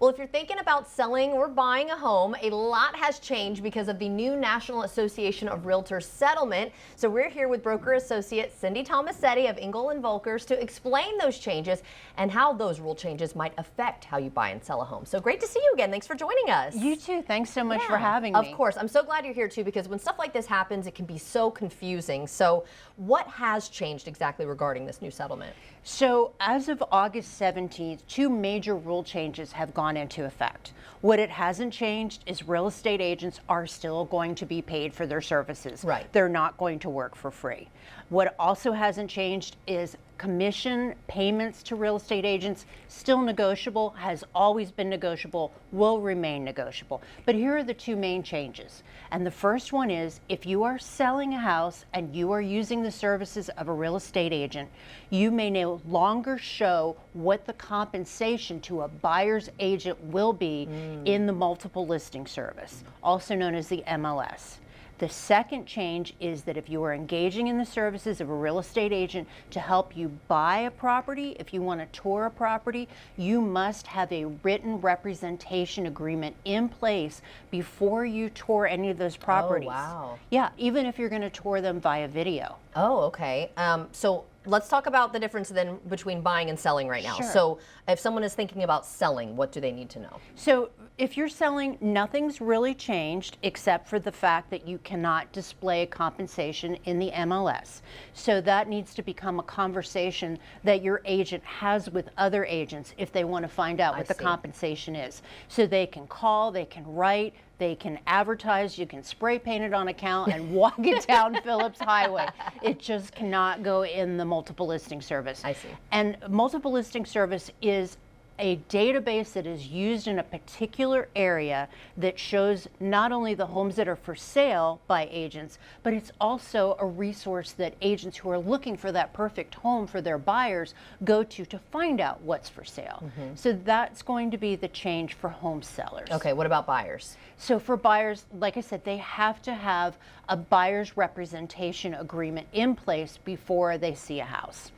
Well, if you're thinking about selling or buying a home, a lot has changed because of the new National Association of Realtors settlement. So we're here with broker associate Cindy Tomasetti of Engel and Volkers to explain those changes and how those rule changes might affect how you buy and sell a home. So great to see you again. Thanks for joining us. You too. Thanks so much for having me. Of course. I'm so glad you're here too, because when stuff like this happens, it can be so confusing. So what has changed exactly regarding this new settlement? So as of August 17th, two major rule changes have gone into effect. What it hasn't changed is real estate agents are still going to be paid for their services. Right. They're not going to work for free. What also hasn't changed is commission payments to real estate agents, still negotiable, has always been negotiable, will remain negotiable. But here are the two main changes. And the first one is, if you are selling a house and you are using the services of a real estate agent, you may no longer show what the compensation to a buyer's agent will be in the multiple listing service, also known as the MLS. The second change is that if you are engaging in the services of a real estate agent to help you buy a property, if you want to tour a property, you must have a written representation agreement in place before you tour any of those properties. Oh, wow. Yeah, even if you're going to tour them via video. Oh, okay. So let's talk about the difference then between buying and selling right now. Sure. So if someone is thinking about selling, what do they need to know? So if you're selling, nothing's really changed except for the fact that you cannot display compensation in the MLS. So that needs to become a conversation that your agent has with other agents if they want to find out what the compensation is. So they can call, they can write, they can advertise, you can spray paint it on account and walk it down Phillips Highway. It just cannot go in the multiple listing service. I see. And multiple listing service is a database that is used in a particular area that shows not only the homes that are for sale by agents, but it's also a resource that agents who are looking for that perfect home for their buyers go to find out what's for sale. So that's going to be the change for home sellers. Okay, what about buyers? So for buyers, like I said, they have to have a buyer's representation agreement in place before they see a house.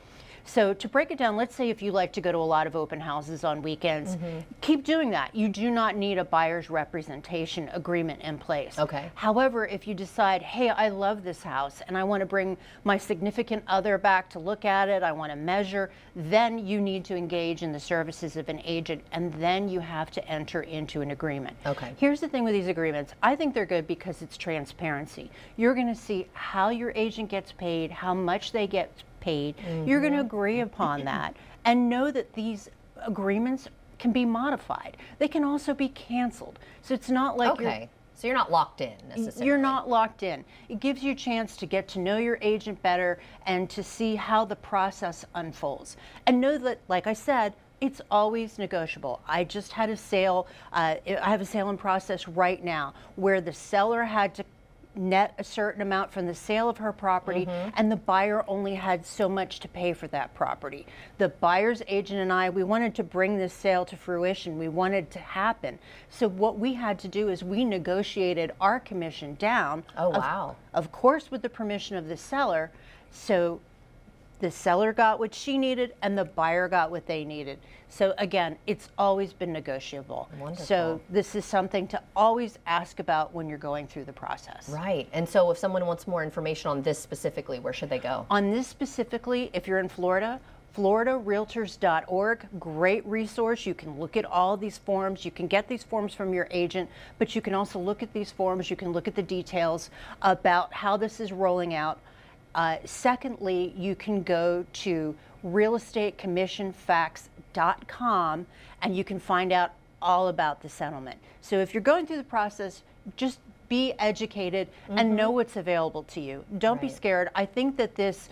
So to break it down, let's say if you like to go to a lot of open houses on weekends, keep doing that. You do not need a buyer's representation agreement in place. Okay. However, if you decide, hey, I love this house and I want to bring my significant other back to look at it, I want to measure, then you need to engage in the services of an agent, and then you have to enter into an agreement. Okay. Here's the thing with these agreements. I think they're good because it's transparency. You're going to see how your agent gets paid, how much they get paid. You're going to agree upon that and know that these agreements can be modified. They can also be canceled. So it's not like So you're not locked in necessarily. you're not locked in. It gives you a chance to get to know your agent better and to see how the process unfolds. And know that, like I said, it's always negotiable. I just had a sale, I have a sale in process right now where the seller had to net a certain amount from the sale of her property, and the buyer only had so much to pay for that property. The buyer's agent and I, we wanted to bring this sale to fruition. We wanted to happen. So what we had to do is we negotiated our commission down. Oh, wow. Of course, with the permission of the seller. So the seller got what she needed and the buyer got what they needed. So again, it's always been negotiable. Wonderful. So this is something to always ask about when you're going through the process. Right. And so if someone wants more information on this specifically, where should they go? On this specifically, if you're in Florida, floridarealtors.org, great resource. You can look at all these forms. You can get these forms from your agent, but you can also look at these forms. You can look at the details about how this is rolling out. Secondly, you can go to realestatecommissionfacts.com and you can find out all about the settlement. So if you're going through the process, just be educated and know what's available to you. Don't be scared. I think that this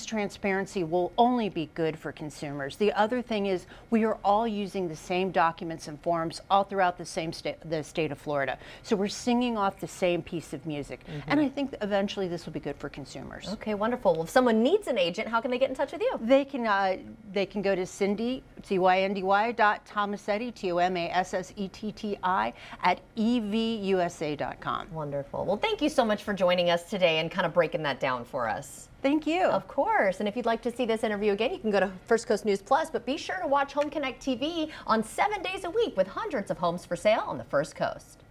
transparency will only be good for consumers. The other thing is we are all using the same documents and forms all throughout the state of Florida. So we're singing off the same piece of music. And I think that eventually this will be good for consumers. Okay, wonderful. Well, if someone needs an agent, how can they get in touch with you? They can go to Cindy cyndy.tomassetti, TOMASSETTI, at evusa.com. Wonderful. Well, thank you so much for joining us today and kind of breaking that down for us. Thank you. Of course. And if you'd like to see this interview again, you can go to First Coast News Plus, but be sure to watch Home Connect TV on 7 days a week with hundreds of homes for sale on the First Coast.